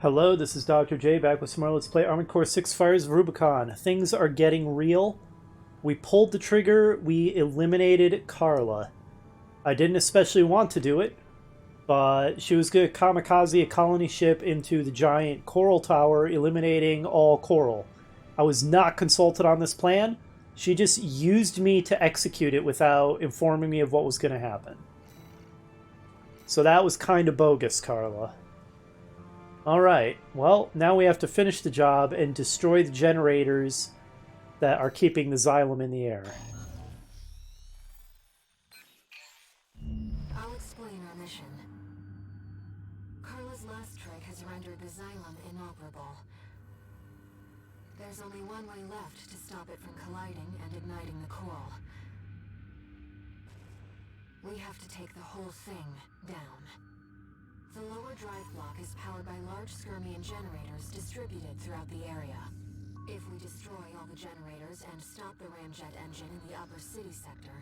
Hello, this is Dr. J back with some more Let's Play Armored Core 6 Fires of Rubicon. Things are getting real. We pulled the trigger, we eliminated Carla. I didn't especially want to do it, but she was going to kamikaze a colony ship into the giant coral tower, eliminating all coral. I was not consulted on this plan. She just used me to execute it without informing me of what was going to happen. So that was kind of bogus, Carla. Alright, well, now we have to finish the job and destroy the generators that are keeping the xylem in the air. I'll explain our mission. Carla's last trick has rendered the xylem inoperable. There's only one way left to stop it from colliding and igniting the coral. We have to take the whole thing down. The lower drive block is powered by large Skirmian generators distributed throughout the area. If we destroy all the generators and stop the ramjet engine in the upper city sector,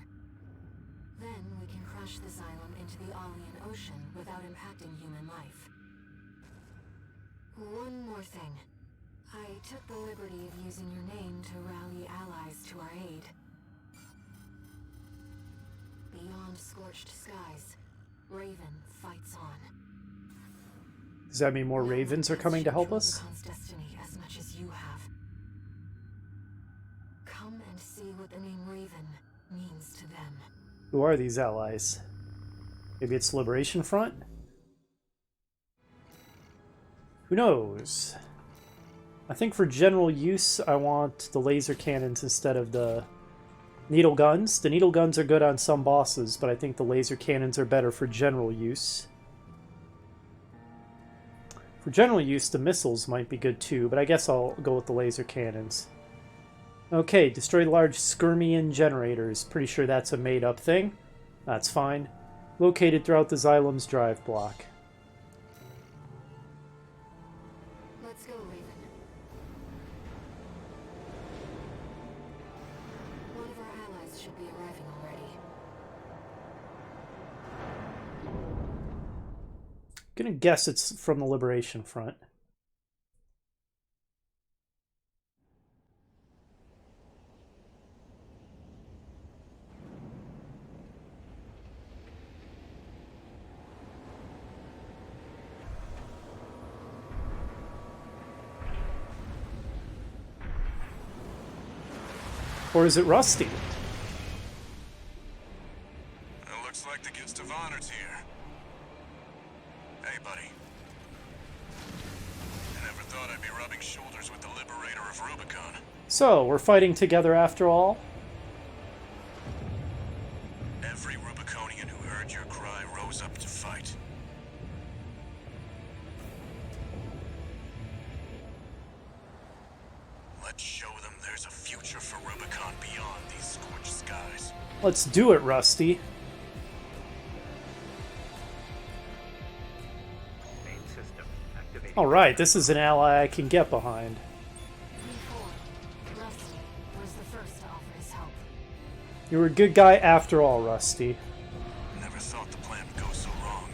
then we can crush the xylem into the Alien Ocean without impacting human life. One more thing. I took the liberty of using your name to rally allies to our aid. Beyond scorched skies, Raven fights on. Does that mean more ravens are coming to help us? Rubicon's destiny as much as you have. Come and see what the name Raven means to them. Who are these allies? Maybe it's Liberation Front? Who knows? I think for general use, I want the laser cannons instead of the needle guns. The needle guns are good on some bosses, but I think the laser cannons are better for general use. For general use, the missiles might be good too, but I guess I'll go with the laser cannons. Okay, destroy large Skirmian generators. Pretty sure that's a made-up thing. That's fine. Located throughout the xylem's drive block. Let's go, Raven. One of our allies should be arriving already. Gonna guess it's from the Liberation Front. Or is it Rusty? It looks like the guest of honor's here. Hey, buddy. I never thought I'd be rubbing shoulders with the liberator of Rubicon. So, we're fighting together after all? Every Rubiconian who heard your cry rose up to fight. Let's show them there's a future for Rubicon beyond these scorched skies. Let's do it, Rusty. Alright, this is an ally I can get behind. Rusty was the first to offer his help. You were a good guy after all, Rusty. Never thought the plan would go so wrong.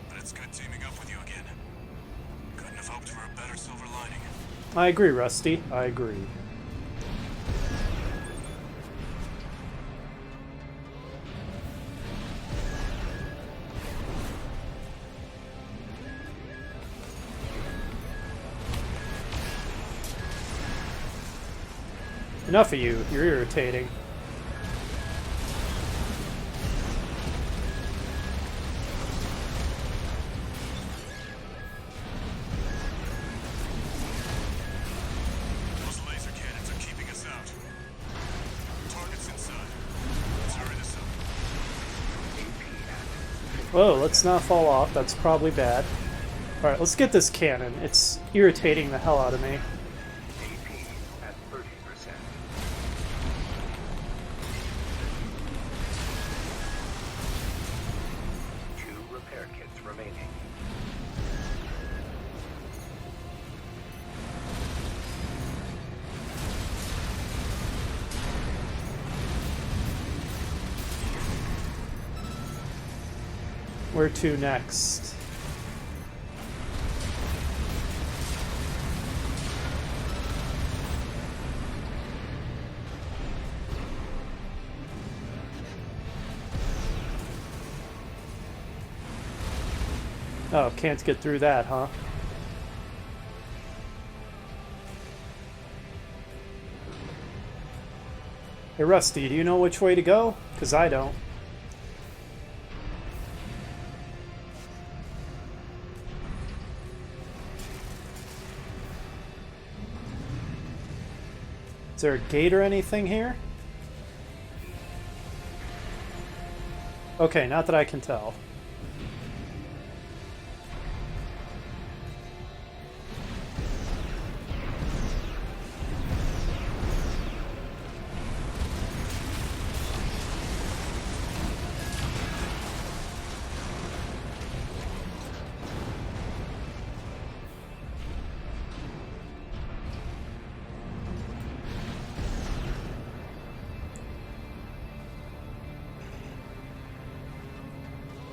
But it's good teaming up with you again. Couldn't have hoped for a better silver lining. I agree, Rusty. I agree. Enough of you. You're irritating. Those laser cannons are keeping us out. Target's inside. Let's hurry this up. Whoa, let's not fall off. That's probably bad. Alright, let's get this cannon. It's irritating the hell out of me. Where to next? Oh, can't get through that, huh? Hey, Rusty, do you know which way to go? Because I don't. Is there a gate or anything here? Okay, not that I can tell.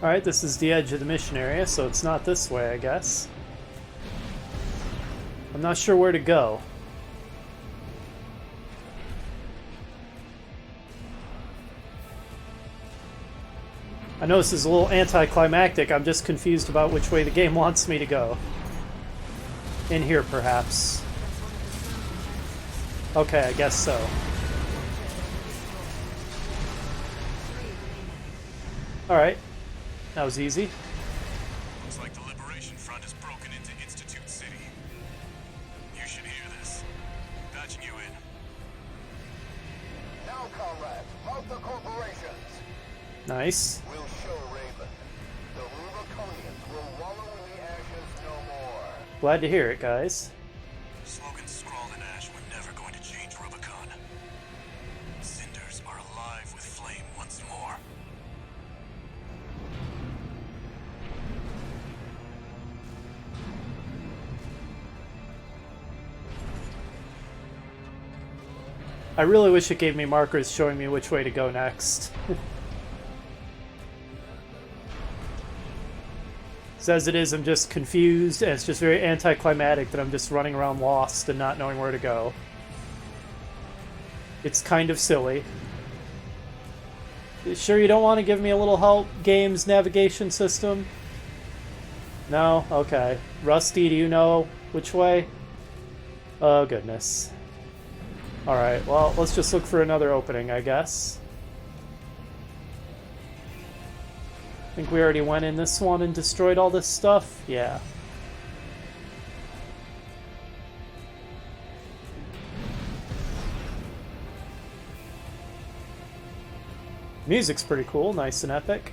Alright, this is the edge of the mission area, so it's not this way, I guess. I'm not sure where to go. I know this is a little anticlimactic, I'm just confused about which way the game wants me to go. In here, perhaps. Okay, I guess so. Alright. That was easy. Looks like the Liberation Front has broken into Institute City. You should hear this. Patching you in. Now, comrades, mount the corporations. Nice. We'll show Raven. The Rubiconians will wallow in the ashes no more. Glad to hear it, guys. Slogans scrawled in ash were never going to change Rubicon. Cinders are alive with flame once more. I really wish it gave me markers showing me which way to go next. So as it is, I'm just confused, and it's just very anticlimactic that I'm just running around lost and not knowing where to go. It's kind of silly. Sure you don't want to give me a little help, game's navigation system? No? Okay. Rusty, do you know which way? Oh, goodness. Alright, well, let's just look for another opening, I guess. I think we already went in this one and destroyed all this stuff? Yeah. Music's pretty cool, nice and epic.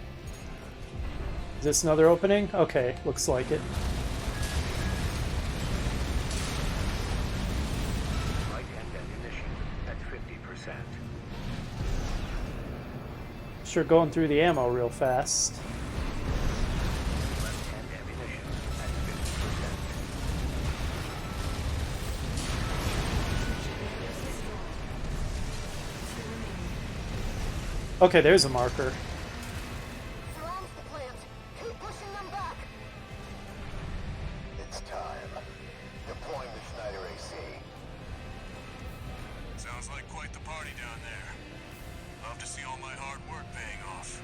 Is this another opening? Okay, looks like it. Sure going through the ammo real fast. Okay, there's a marker. Surrounds the plant. Keep pushing them back. It's time. Deploying the Schneider AC. Sounds like quite the party down there. Love to see all my hard work paying off.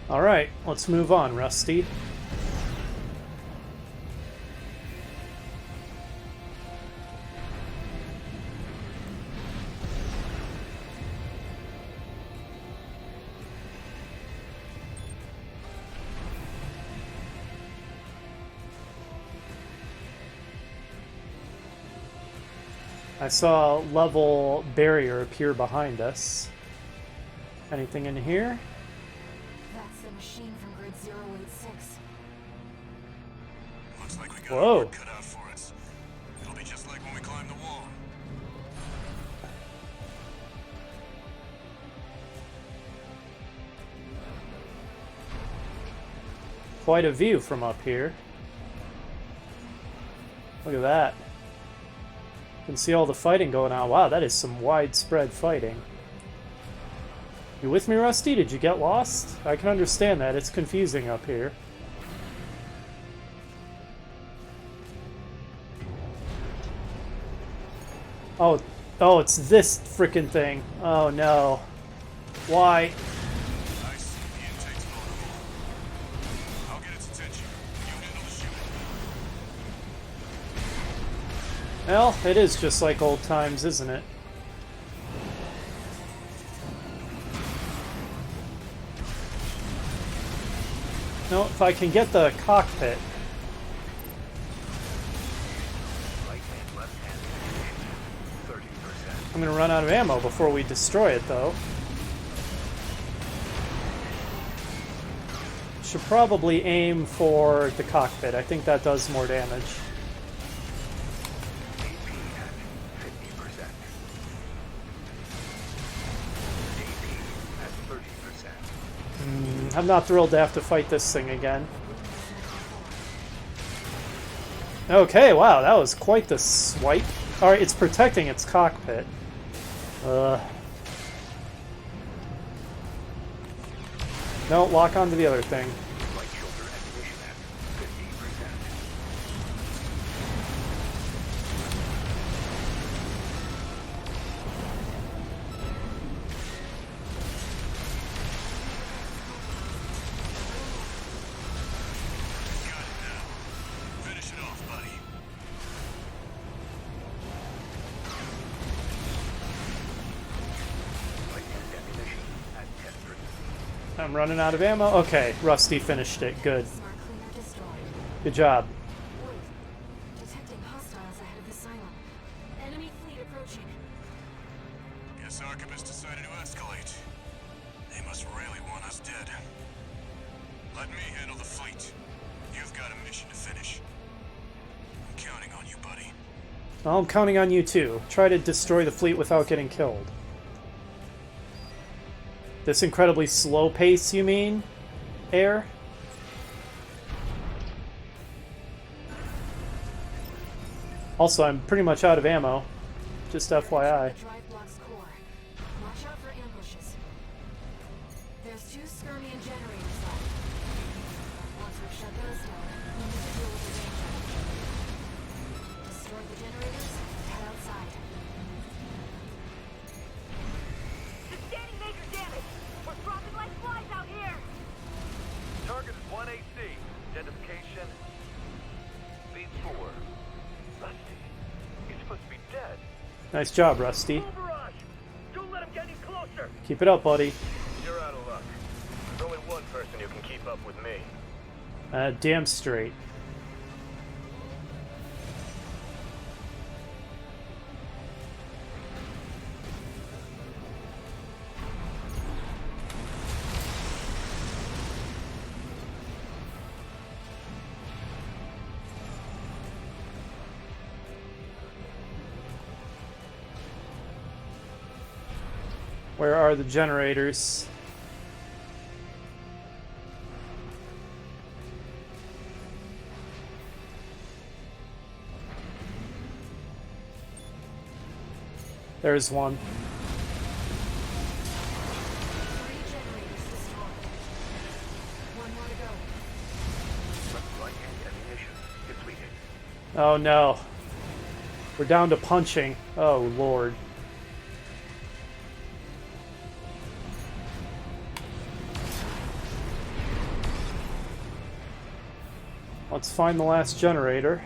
Alright, let's move on, Rusty. I saw a level barrier appear behind us. Anything in here? That's the machine from grid 086. Looks like we got Whoa. our work cut out for us. It'll be just like when we climbed the wall. Quite a view from up here. Look at that. You can see all the fighting going on. Wow, that is some widespread fighting. You with me, Rusty? Did you get lost? I can understand that. It's confusing up here. Oh, it's this frickin' thing. Oh no. Why? Nice. The intake's Well, it is just like old times, isn't it? No, if I can get the cockpit. Right hand, left hand. 30%. I'm gonna run out of ammo before we destroy it, though. Should probably aim for the cockpit. I think that does more damage. AP at 50%. AP at 30%. I'm not thrilled to have to fight this thing again. Okay, wow, that was quite the swipe. Alright, it's protecting its cockpit. No, lock onto the other thing. Right shoulder ammunition at 50%. Got it now. Finish it off, buddy. Right hand ammunition at 10%. I'm running out of ammo. Okay, Rusty finished it. Good. Smart cleaner destroyed. Good job. Wait. Detecting hostiles ahead of the silo. Enemy fleet approaching. Guess Archibus decided to escalate. They must really want us dead. Let me handle the fleet. You've got a mission to finish. I'm counting on you, buddy. Well, I'm counting on you too. Try to destroy the fleet without getting killed. This incredibly slow pace, you mean? Air? Also, I'm pretty much out of ammo. Just FYI. Drive block's core. Watch out for ambushes. There's 2 skirmian generators left. Once we've shut those down, we'll need to deal with the danger. Destroy the generators, head outside. Sustaining major damage! We're dropping like flies out here! Target is 1AC. Identification. V4. Rusty. He's supposed to be dead. Nice job, Rusty. Barrage! Don't let him get any closer! Keep it up, buddy. You're out of luck. There's only one person who can keep up with me. Damn straight. Where are the generators? There's one. 3 generators destroyed. 1 more to go. Right hand ammunition depleted. Oh no. We're down to punching. Oh lord. Let's find the last generator.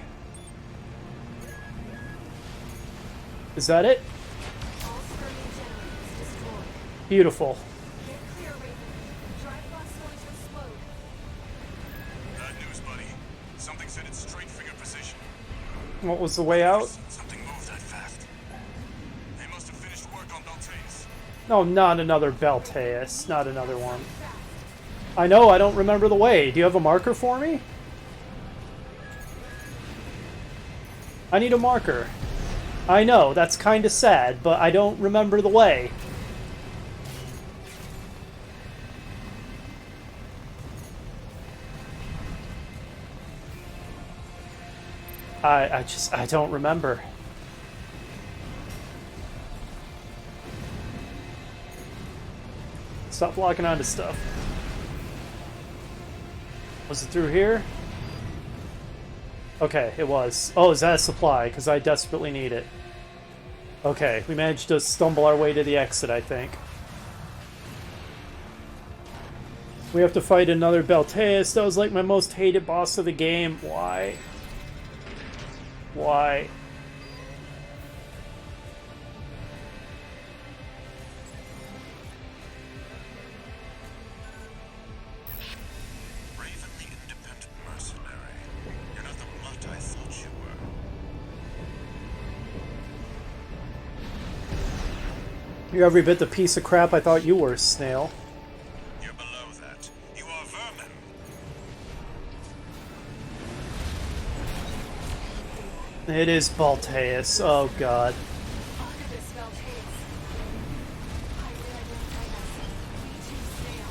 Is that it? All skirmian generators destroyed. Beautiful. Get clear, Raven. Drive block's going to explode. Bad news, buddy. Something said it's straight figure position. What was the way out? Something moved that fast. They must have finished work on Beltaeus. No, not another Beltaeus. Not another one. I know, I don't remember the way. Do you have a marker for me? I need a marker. I know, that's kind of sad, but I don't remember the way. I don't remember. Stop locking onto stuff. Was it through here? Okay, it was. Oh, is that a supply? Because I desperately need it. Okay, we managed to stumble our way to the exit, I think. We have to fight another Beltaeus. That was like my most hated boss of the game. Why? Why? You're every bit the piece of crap I thought you were, Snail. You're below that. You are vermin. It is Balteus. Oh god. Archivist Valteus. I will identify myself. Me too, Snail.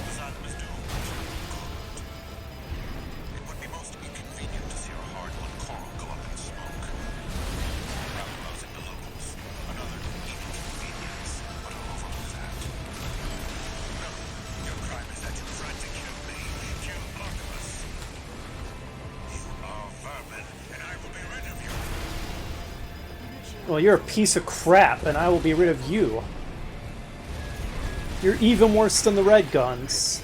Asylum is doomed. It would be most inconvenient to see our hard-won coral go up in smoke. Rousing the locals. Another inconvenience, but I'll overlook that. No, your crime is that you tried to kill me. Kill Artemis. You are vermin, and I will be rid of you. Well, you're a piece of crap, and I will be rid of you. You're even worse than the red guns.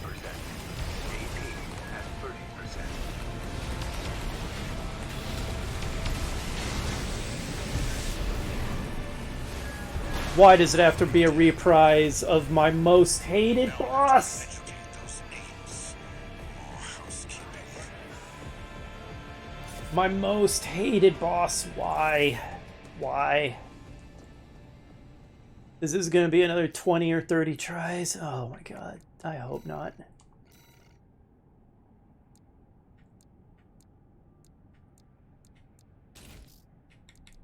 Why does it have to be a reprise of my most hated boss? Educate those names. More housekeeping. My most hated boss. Why? Why? Is this going to be another 20 or 30 tries? Oh my god. I hope not.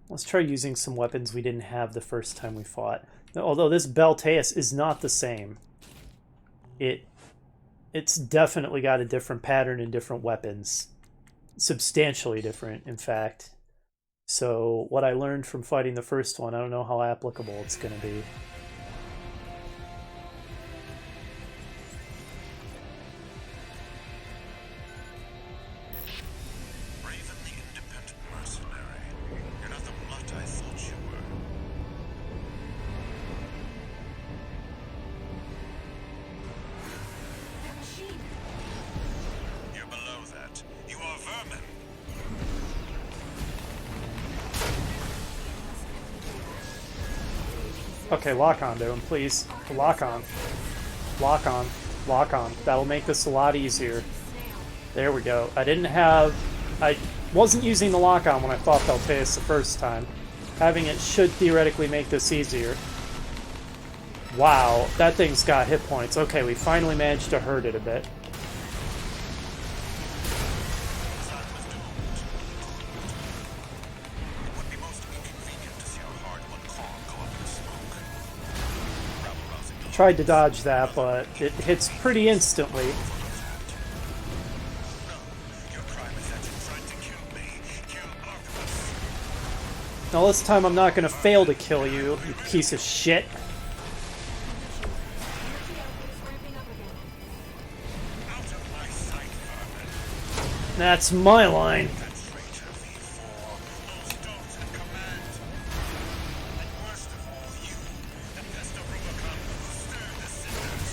Let's try using some weapons we didn't have the first time we fought. Although this Balteus is not the same. It's definitely got a different pattern and different weapons. Substantially different, in fact. So what I learned from fighting the first one, I don't know how applicable it's going to be. Brave and the independent mercenary. You're not the mutt I thought you were. That machine. You're below that. You are vermin. Okay, lock on to him, please. Lock on. Lock on. Lock on. That'll make this a lot easier. There we go. I wasn't using the lock on when I fought Balteus the first time. Having it should theoretically make this easier. Wow, that thing's got hit points. Okay, we finally managed to hurt it a bit. It would be most inconvenient to see our hard-won coral go up in smoke. Rabble-rousing the Tried to dodge that, but it hits pretty instantly. Your crime is that you tried to kill me. Kill Artemis. Now this time I'm not going to fail to kill you, you piece of shit. Out of my sight, vermin. That's my line. That traitor V4. Those dogs in command. And worst of all, you. The pest of Rubicon who stirred the cinders.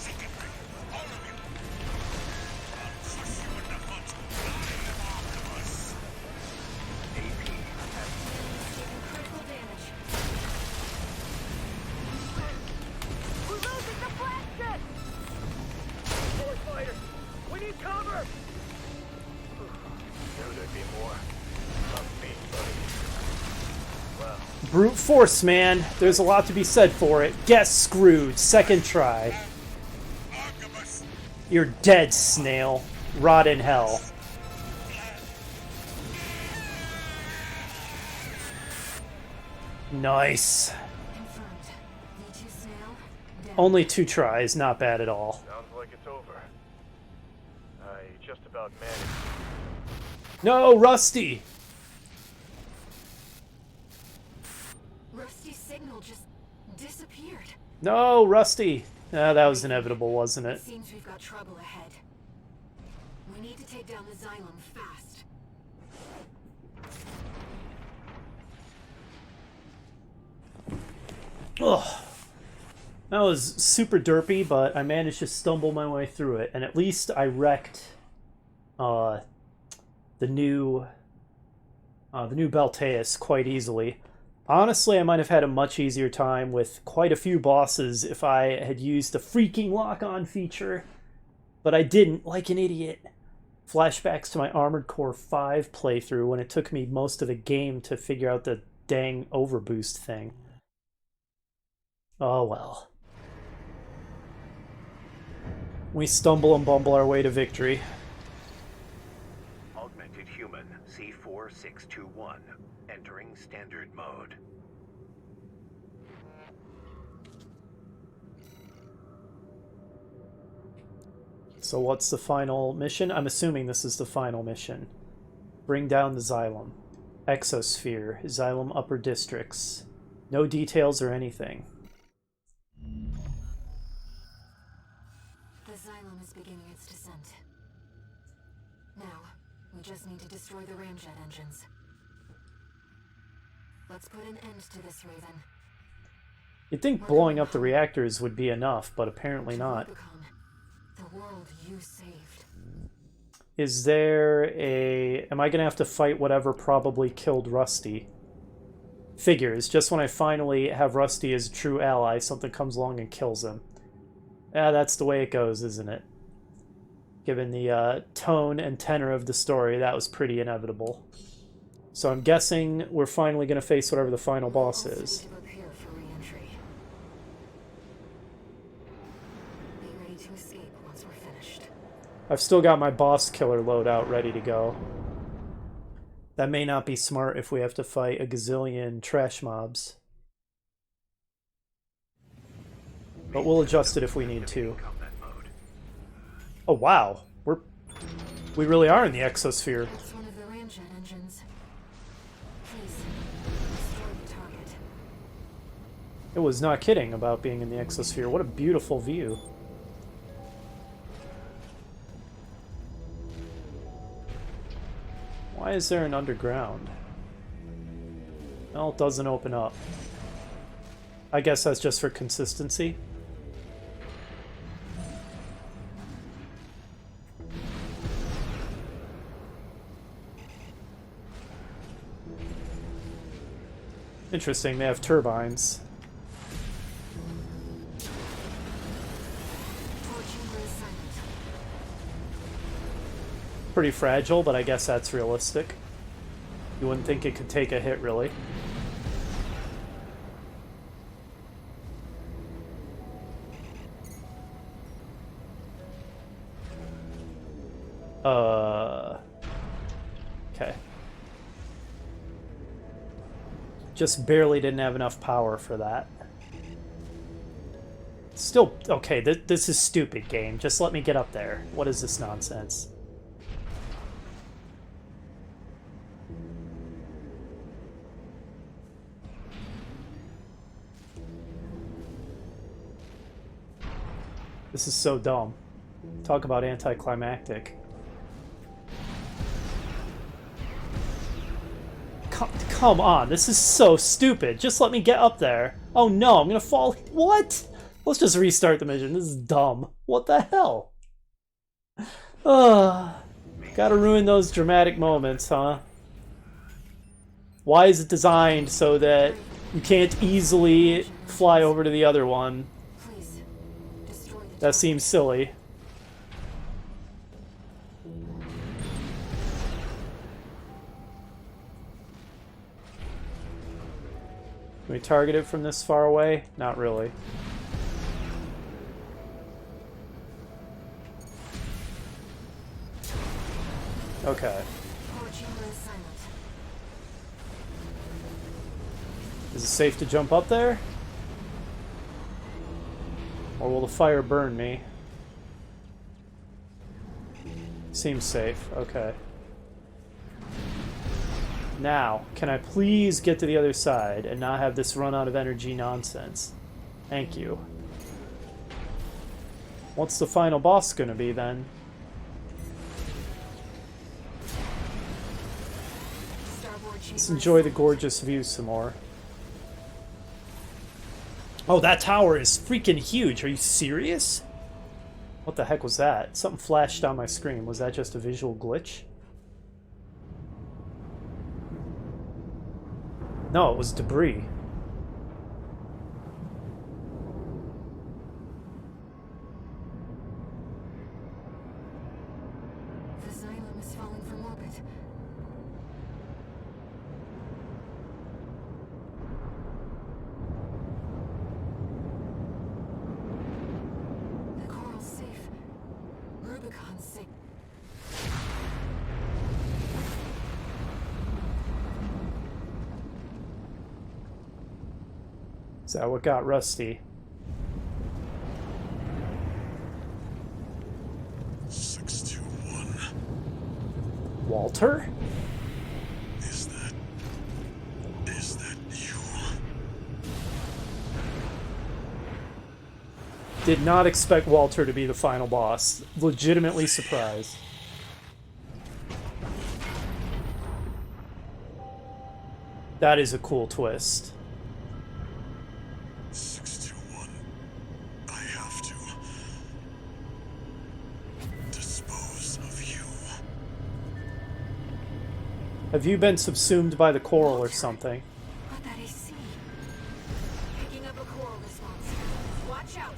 Sicken me. All of you. I'll crush you in the butt. I am Artemis. Critical damage. We're losing the blast jet! Force fighters! We need cover! Knew there'd be more. Tough beat, buddy. Well, Brute force, man. There's a lot to be said for it. Get screwed. Second try. Artemis. You're dead, Snail. Rot in hell. Nice. Confirmed. V2 Snail. Down. Only 2 tries. Not bad at all. sounds like it's over. I just about managed. No, Rusty! Rusty's signal just disappeared. No, Rusty! Ah, that was inevitable, wasn't it? Seems we've got trouble ahead. We need to take down the Xylem fast. Ugh. That was super derpy, but I managed to stumble my way through it, and at least I wrecked the new Balteus quite easily. Honestly, I might have had a much easier time with quite a few bosses if I had used the freaking lock-on feature. But I didn't, like an idiot. Flashbacks to my Armored Core 5 playthrough when it took me most of the game to figure out the dang overboost thing. Oh well. We stumble and bumble our way to victory. Augmented human C4621 entering standard mode. So what's the final mission? I'm assuming this is the final mission. Bring down the Xylem. Exosphere. Xylem Upper Districts. No details or anything. The Xylem is beginning its descent. Now, we just need to destroy the ramjet engines. Let's put an end to this, Raven. You'd think blowing up the reactors would be enough, but apparently To not. Rubicon, the world you saved. Is there a... Am I going to have to fight whatever probably killed Rusty? Figures. Just when I finally have Rusty as a true ally, something comes along and kills him. That's the way it goes, isn't it? Given the tone and tenor of the story, that was pretty inevitable. So I'm guessing we're finally going to face whatever the final boss Also is. need to prepare for re-entry. Be ready to escape once we're finished. I've still got my boss killer loadout ready to go. That may not be smart if we have to fight a gazillion trash mobs. But we'll adjust it if we need to. Oh wow, we really are in the exosphere. That's one of the ramjet engines. Please, destroy the target. It was not kidding about being in the exosphere. What a beautiful view. Why is there an underground? Well, it doesn't open up. I guess that's just for consistency. Interesting, they have turbines. Torch is silent. Pretty fragile, but I guess that's realistic. You wouldn't think it could take a hit, really. Okay. Just barely didn't have enough power for that. Still, okay, this is stupid, game. Just let me get up there. What is this nonsense? This is so dumb. Talk about anticlimactic. Come on, this is so stupid. Just let me get up there. Oh no, I'm gonna fall. What? Let's just restart the mission. This is dumb. What the hell? Gotta ruin those dramatic moments, huh? Why is it designed so that you can't easily fly over to the other one? Please, destroy the That seems silly. Can we target it from this far away? Not really. Okay. Core chamber is silent. Is it safe to jump up there? Or will the fire burn me? Seems safe. Okay. Now, can I please get to the other side and not have this run out of energy nonsense? Thank you. What's the final boss gonna be then? Starboard chamber Let's enjoy the gorgeous view some more. Oh, that tower is freaking huge. Are you serious? What the heck was that? Something flashed on my screen. Was that just a visual glitch? No, it was debris. The xylem is falling from orbit. The coral's safe. Rubicon's safe. Is that what got Rusty? 621. Walter? Is that you? Did not expect Walter to be the final boss. Legitimately surprised. That is a cool twist. 621. I have to dispose of you. Have you been subsumed by the coral or something? What that AC? Picking up a coral response. Watch out!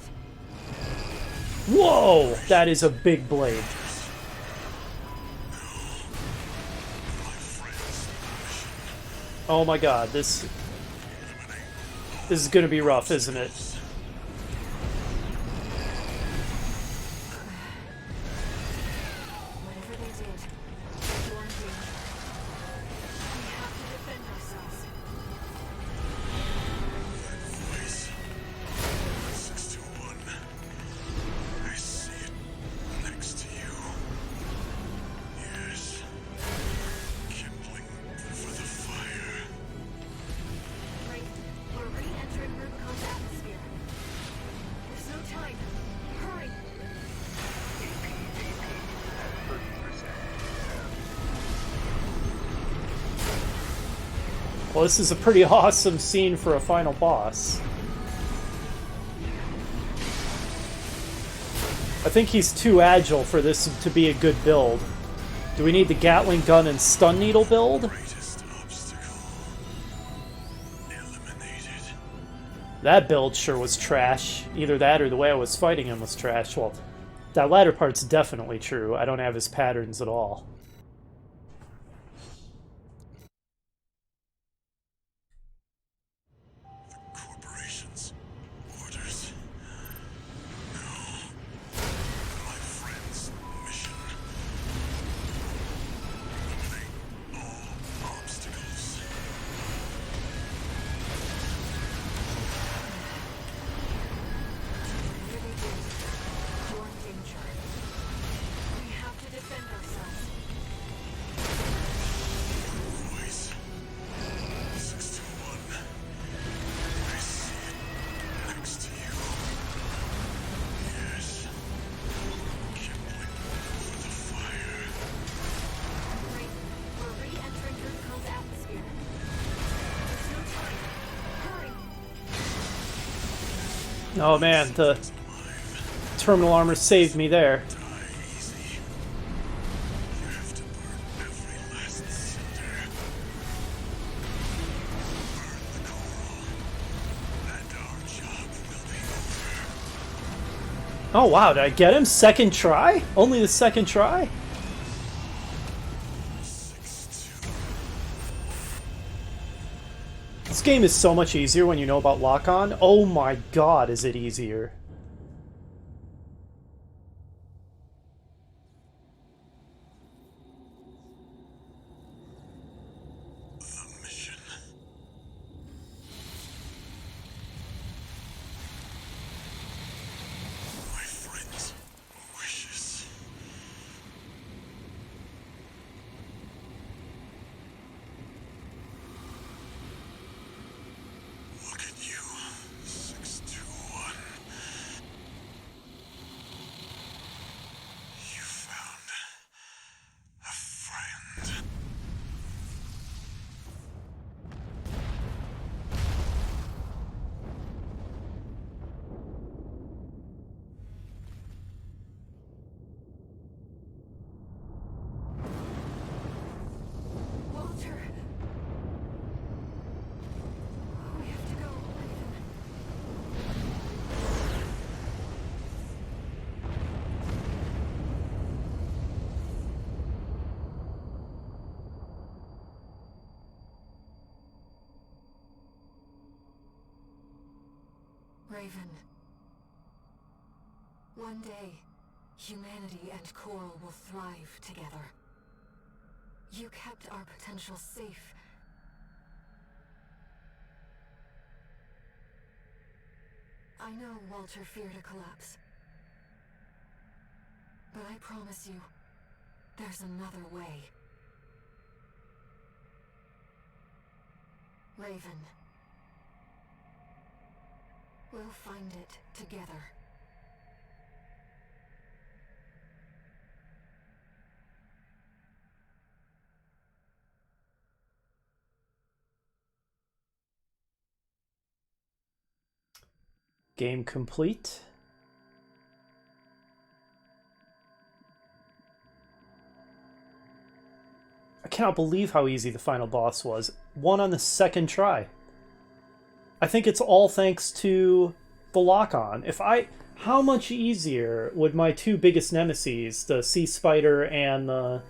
Whoa! That is a big blade. Oh my god, this is gonna be rough, isn't it? Whatever they did, you're in danger. We have to defend ourselves. Voice. 621. I see it next to you. Yes. Kindling for the fire. Right, we're re-entering Rubicon's atmosphere. There's no time. Hurry! APDP at 30%. Well, this is a pretty awesome scene for a final boss. I think he's too agile for this to be a good build. Do we need the Gatling gun and stun needle build? Greatest obstacle. Eliminated. That build sure was trash. Either that or the way I was fighting him was trash. Well, that latter part's definitely true. I don't have his patterns at all. Corporation's orders. No. My friend's mission. Eliminate all obstacles. Whatever they did, you're in danger. We have to defend ourselves. Voice. 621. I see it next to you. Yes. Kindling for the fire. Right, we're re-entering Rubicon's atmosphere. There's no time. Hurry! Oh man, the terminal armor saved me there. Die easy. You have to burn every last cinder. Burn the coral. And our job will be over. Oh wow, did I get him? Second try? Only the second try? 6-2. This game is so much easier when you know about lock-on. Oh my god, is it easier. The mission. My friend's wishes. Look at you, 621. Raven. One day, humanity and Coral will thrive together. You kept our potential safe. I know Walter feared a collapse. But I promise you, there's another way. Raven. We'll find it together. Game complete. I cannot believe how easy the final boss was. Won on the second try. I think it's all thanks to the lock-on. How much easier would my two biggest nemesis, the Sea Spider and the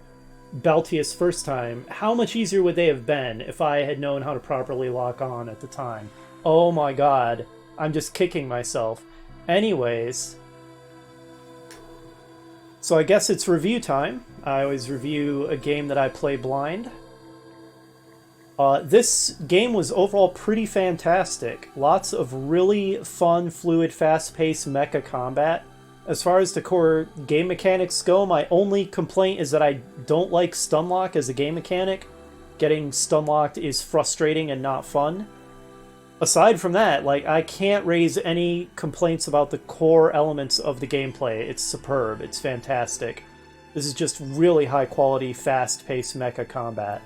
Balteus first time, how much easier would they have been if I had known how to properly lock on at the time? Oh my god. I'm just kicking myself. Anyways, so I guess it's review time. I always review a game that I play blind. This game was overall pretty fantastic. Lots of really fun, fluid, fast-paced mecha combat. As far as the core game mechanics go, my only complaint is that I don't like stunlock as a game mechanic. Getting stunlocked is frustrating and not fun. Aside from that, I can't raise any complaints about the core elements of the gameplay. It's superb. It's fantastic. This is just really high-quality, fast-paced mecha combat.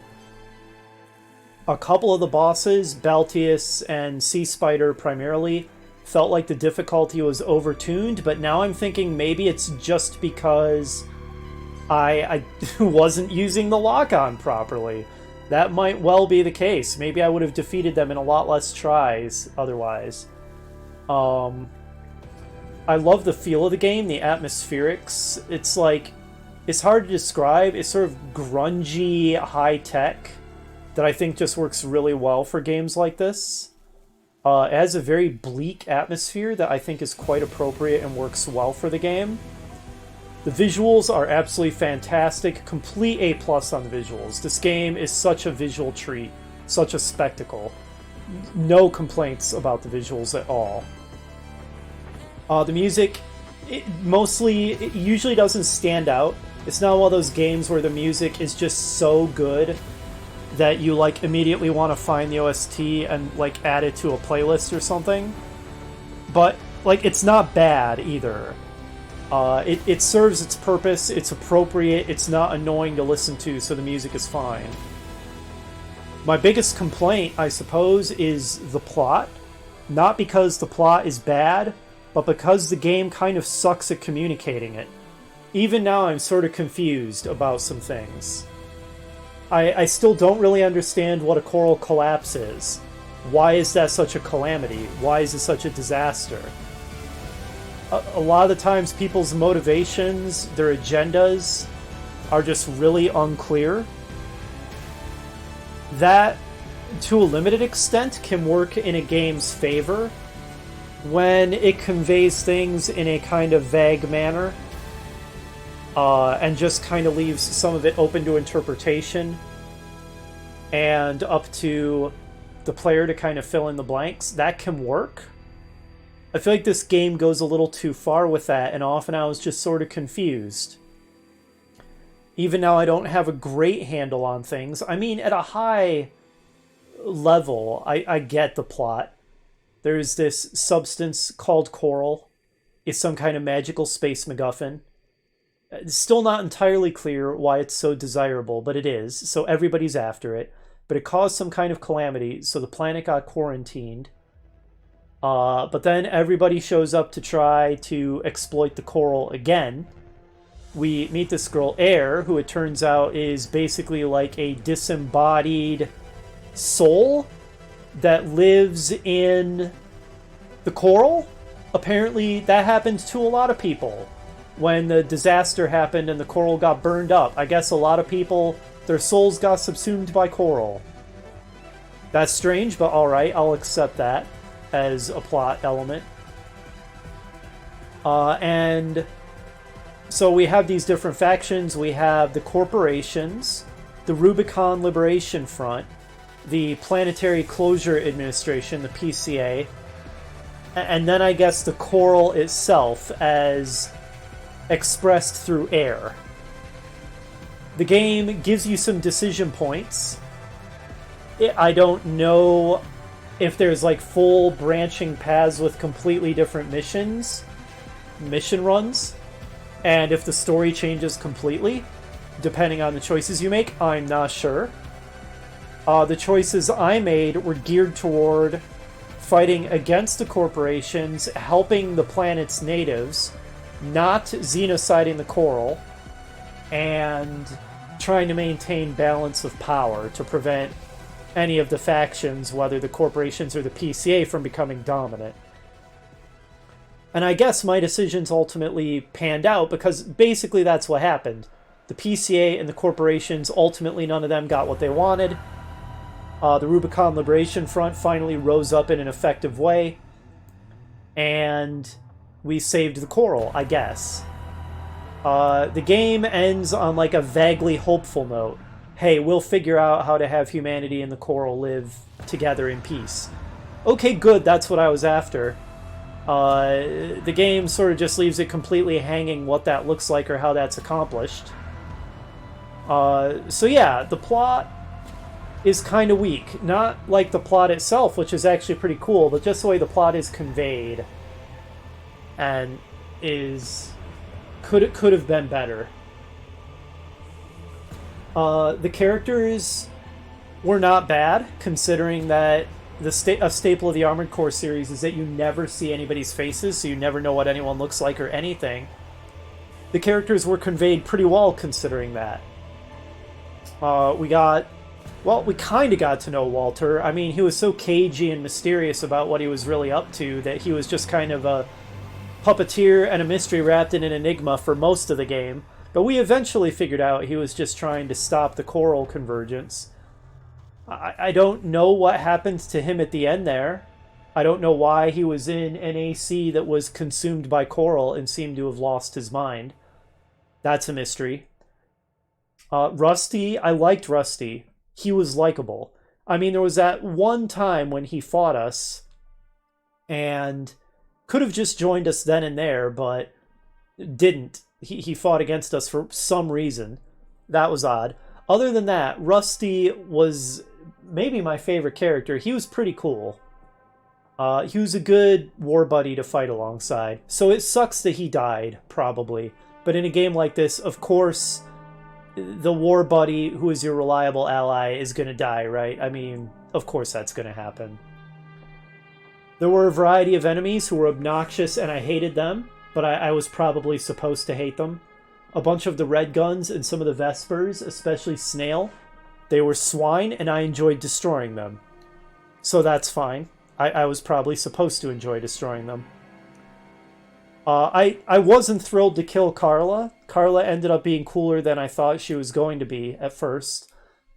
A couple of the bosses, Balteus and Sea Spider primarily, felt like the difficulty was overtuned, but now I'm thinking maybe it's just because I wasn't using the lock-on properly. That might well be the case. Maybe I would have defeated them in a lot less tries otherwise. I love the feel of the game, the atmospherics. It's hard to describe. It's sort of grungy, high-tech that I think just works really well for games like this. It has a very bleak atmosphere that I think is quite appropriate and works well for the game. The visuals are absolutely fantastic. Complete A+ on the visuals. This game is such a visual treat, such a spectacle. No complaints about the visuals at all. The music, it usually doesn't stand out. It's not one of those games where the music is just so good that you immediately want to find the OST and add it to a playlist or something. But it's not bad either. It serves its purpose, it's appropriate, it's not annoying to listen to, so the music is fine. My biggest complaint, I suppose, is the plot. Not because the plot is bad, but because the game kind of sucks at communicating it. Even now I'm sort of confused about some things. I still don't really understand what a coral collapse is. Why is that such a calamity? Why is it such a disaster? A lot of the times people's motivations, their agendas, are just really unclear. That, to a limited extent, can work in a game's favor when it conveys things in a kind of vague manner and just kind of leaves some of it open to interpretation and up to the player to kind of fill in the blanks. That can work. I feel like this game goes a little too far with that, and often I was just sort of confused. Even now I don't have a great handle on things. I mean, at a high level, I get the plot. There's this substance called coral. It's some kind of magical space MacGuffin. It's still not entirely clear why it's so desirable, but it is, so everybody's after it. But it caused some kind of calamity, so the planet got quarantined. But then everybody shows up to try to exploit the coral again. We meet this girl, Air, who it turns out is basically like a disembodied soul that lives in the coral. Apparently that happened to a lot of people when the disaster happened and the coral got burned up. I guess a lot of people, their souls got subsumed by coral. That's strange, but alright, I'll accept that as a plot element. And so we have these different factions. We have the corporations, the Rubicon Liberation Front, the Planetary Closure Administration, the PCA, and then I guess the Coral itself as expressed through air. The game gives you some decision points. I don't know if there's like full branching paths with completely different mission runs, and if the story changes completely depending on the choices you make. I'm not sure. The choices I made were geared toward fighting against the corporations, helping the planet's natives, not xenociding the coral, and trying to maintain balance of power to prevent any of the factions, whether the corporations or the PCA, from becoming dominant. And I guess my decisions ultimately panned out because basically that's what happened. The PCA and the corporations, ultimately none of them got what they wanted. The Rubicon Liberation Front finally rose up in an effective way, and we saved the coral, I guess. The game ends on like a vaguely hopeful note. Hey, we'll figure out how to have humanity and the coral live together in peace. Okay, good, that's what I was after. The game sort of just leaves it completely hanging what that looks like or how that's accomplished. So yeah, the plot is kind of weak. Not like the plot itself, which is actually pretty cool, but just the way the plot is conveyed and could have been better. The characters were not bad, considering that a staple of the Armored Core series is that you never see anybody's faces, so you never know what anyone looks like or anything. The characters were conveyed pretty well, considering that. We kind of got to know Walter. I mean, he was so cagey and mysterious about what he was really up to that he was just kind of a puppeteer and a mystery wrapped in an enigma for most of the game. But we eventually figured out he was just trying to stop the coral convergence. I don't know what happened to him at the end there. I don't know why he was in an AC that was consumed by coral and seemed to have lost his mind. That's a mystery. Rusty, I liked Rusty. He was likable. I mean, there was that one time when he fought us and could have just joined us then and there, but didn't. He fought against us for some reason. That was odd. Other than that, Rusty was maybe my favorite character. He was pretty cool. He was a good war buddy to fight alongside. So it sucks that he died, probably. But in a game like this, of course, the war buddy who is your reliable ally is going to die, right? I mean, of course that's going to happen. There were a variety of enemies who were obnoxious and I hated them, but I was probably supposed to hate them. A bunch of the red guns and some of the Vespers, especially Snail, they were swine and I enjoyed destroying them. So that's fine. I was probably supposed to enjoy destroying them. I wasn't thrilled to kill Carla. Carla ended up being cooler than I thought she was going to be at first.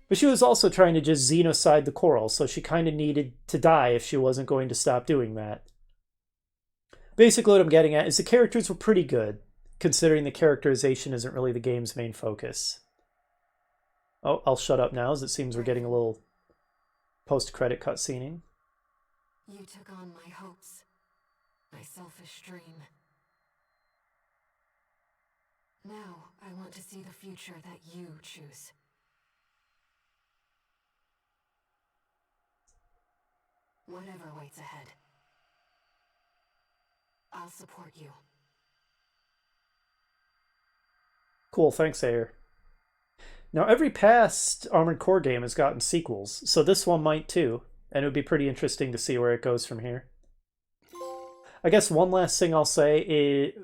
But she was also trying to just xenocide the coral, so she kind of needed to die if she wasn't going to stop doing that. Basically what I'm getting at is the characters were pretty good, considering the characterization isn't really the game's main focus. Oh, I'll shut up now, as it seems we're getting a little post-credit cutscening. You took on my hopes, my selfish dream. Now, I want to see the future that you choose. Whatever waits ahead, I'll support you. Cool, thanks, Ayer. Now, every past Armored Core game has gotten sequels, so this one might too, and it would be pretty interesting to see where it goes from here. I guess one last thing I'll say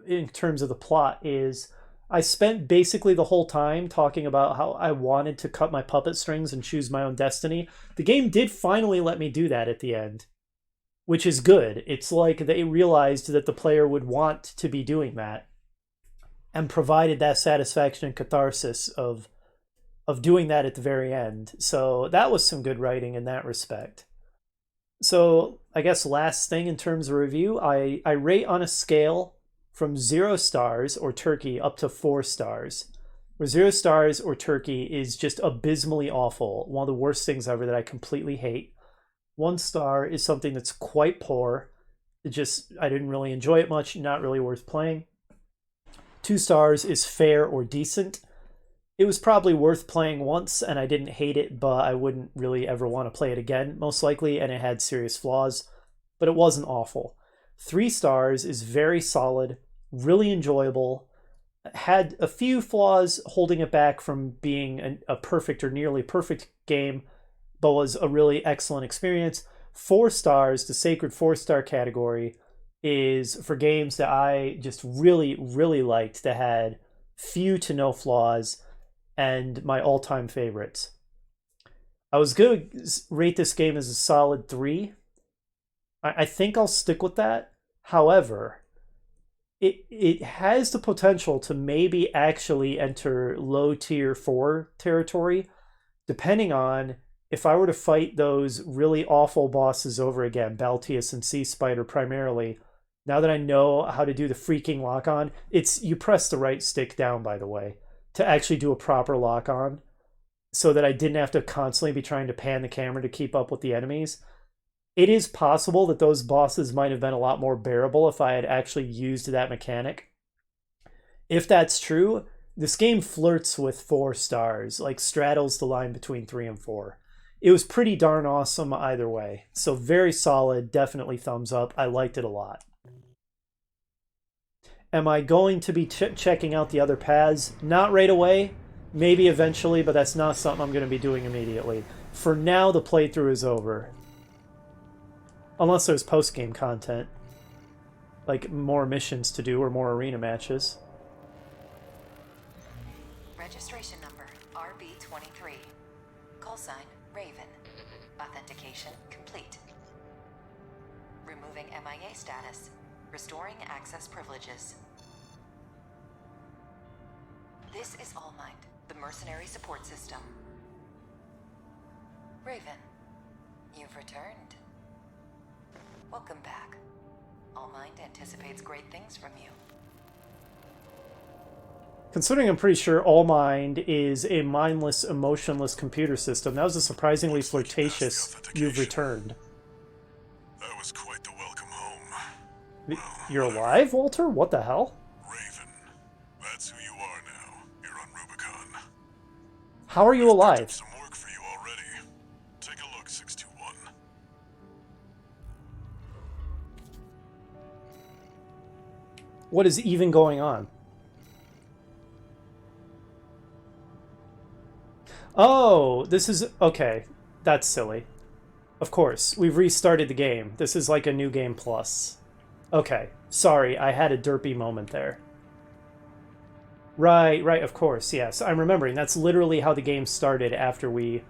in terms of the plot is I spent basically the whole time talking about how I wanted to cut my puppet strings and choose my own destiny. The game did finally let me do that at the end, which is good. It's like they realized that the player would want to be doing that and provided that satisfaction and catharsis of doing that at the very end. So that was some good writing in that respect. So I guess last thing in terms of review, I rate on a scale from 0 stars or turkey up to 4 stars. Where 0 stars or turkey is just abysmally awful, one of the worst things ever that I completely hate. 1 star is something that's quite poor. I didn't really enjoy it much, not really worth playing. 2 stars is fair or decent. It was probably worth playing once, and I didn't hate it, but I wouldn't really ever want to play it again, most likely, and it had serious flaws, but it wasn't awful. 3 stars is very solid, really enjoyable, had a few flaws holding it back from being a perfect or nearly perfect game, but was a really excellent experience. 4 stars, the sacred 4-star category, is for games that I just really, really liked, that had few to no flaws, and my all-time favorites. I was going to rate this game as a solid 3. I think I'll stick with that. However, it has the potential to maybe actually enter low tier 4 territory, depending on if I were to fight those really awful bosses over again, Baltius and Sea Spider primarily. Now that I know how to do the freaking lock-on, you press the right stick down, by the way, to actually do a proper lock-on, so that I didn't have to constantly be trying to pan the camera to keep up with the enemies. It is possible that those bosses might have been a lot more bearable if I had actually used that mechanic. If that's true, this game flirts with 4 stars, like straddles the line between 3 and 4. It was pretty darn awesome either way. So very solid, definitely thumbs up. I liked it a lot. Am I going to be checking out the other paths? Not right away. Maybe eventually, but that's not something I'm going to be doing immediately. For now, the playthrough is over. Unless there's post-game content. Like more missions to do or more arena matches. Registration number RB23. Call sign Raven. Authentication complete. Removing MIA status. Restoring access privileges. This is All Mind, the mercenary support system. Raven, you've returned. Welcome back. All Mind anticipates great things from you. Considering I'm pretty sure All Mind is a mindless, emotionless computer system, that was a surprisingly flirtatious "you've returned." That was quite the welcome home. You're alive, Walter? What the hell? Raven, that's who you are now. You're on Rubicon. How are you alive? Some work for you already. Take a look, 621. What is even going on? Oh, this is... Okay, that's silly. Of course, we've restarted the game. This is like a new game plus. Okay, sorry, I had a derpy moment there. Right, of course, yes. I'm remembering. That's literally how the game started after we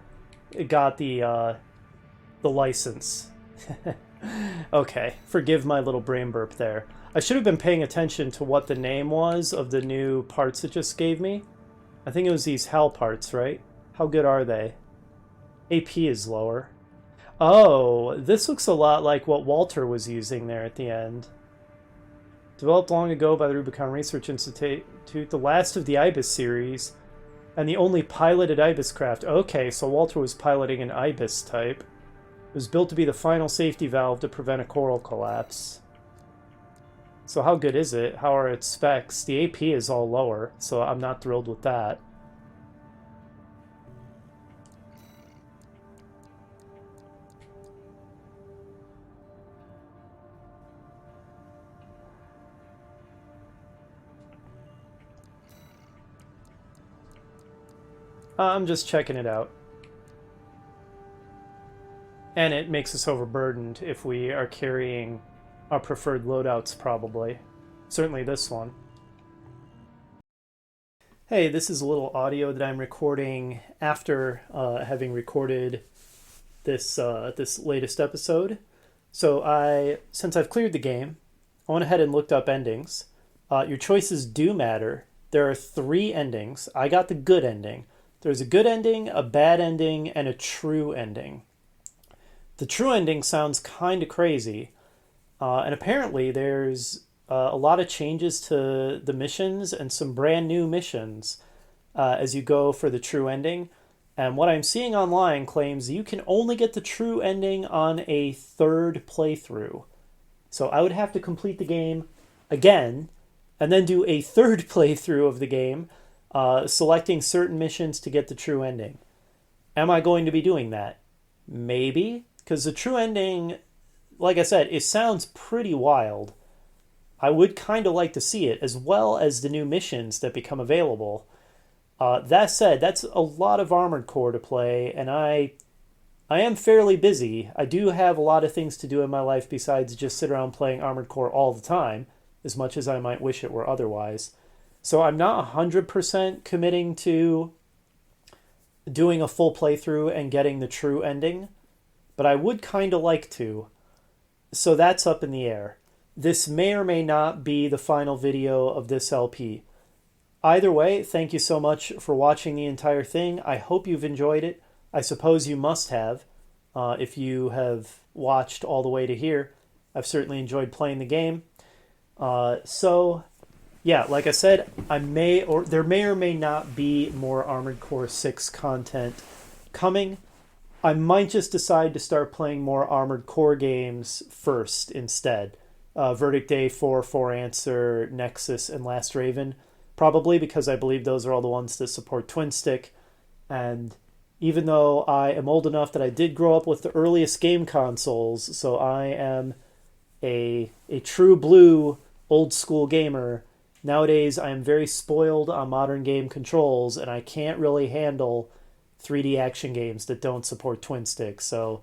got the license. Okay, forgive my little brain burp there. I should have been paying attention to what the name was of the new parts it just gave me. I think it was these HAL parts, right? How good are they? AP is lower. Oh, this looks a lot like what Walter was using there at the end. Developed long ago by the Rubicon Research Institute, the last of the Ibis series, and the only piloted Ibis craft. Okay, so Walter was piloting an Ibis type. It was built to be the final safety valve to prevent a coral collapse. So how good is it? How are its specs? The AP is all lower, so I'm not thrilled with that. I'm just checking it out. And it makes us overburdened if we are carrying our preferred loadouts, probably. Certainly this one. Hey, this is a little audio that I'm recording after having recorded this this latest episode. So since I've cleared the game, I went ahead and looked up endings. Your choices do matter. There are 3 endings. I got the good ending. There's a good ending, a bad ending, and a true ending. The true ending sounds kind of crazy, and apparently there's a lot of changes to the missions and some brand new missions as you go for the true ending. And what I'm seeing online claims you can only get the true ending on a third playthrough. So I would have to complete the game again and then do a third playthrough of the game, selecting certain missions to get the true ending. Am I going to be doing that? Maybe, because the true ending, like I said, it sounds pretty wild. I would kind of like to see it, as well as the new missions that become available. That said, that's a lot of Armored Core to play, and I am fairly busy. I do have a lot of things to do in my life besides just sit around playing Armored Core all the time, as much as I might wish it were otherwise. So I'm not 100% committing to doing a full playthrough and getting the true ending, but I would kind of like to. So that's up in the air. This may or may not be the final video of this LP. Either way, thank you so much for watching the entire thing. I hope you've enjoyed it. I suppose you must have, if you have watched all the way to here. I've certainly enjoyed playing the game. So, yeah, like I said, there may or may not be more Armored Core 6 content coming. I might just decide to start playing more Armored Core games first instead. Verdict Day 4, 4 Answer, Nexus, and Last Raven. Probably because I believe those are all the ones that support Twin Stick. And even though I am old enough that I did grow up with the earliest game consoles, so I am a true blue old school gamer, nowadays I am very spoiled on modern game controls, and I can't really handle 3D action games that don't support Twin Stick. So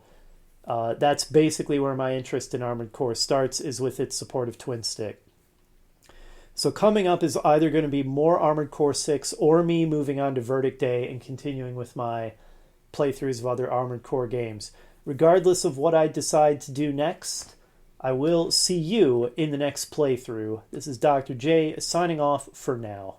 that's basically where my interest in Armored Core starts, is with its support of Twin Stick. So coming up is either going to be more Armored Core 6 or me moving on to Verdict Day and continuing with my playthroughs of other Armored Core games. Regardless of what I decide to do next, I will see you in the next playthrough. This is Dr. J signing off for now.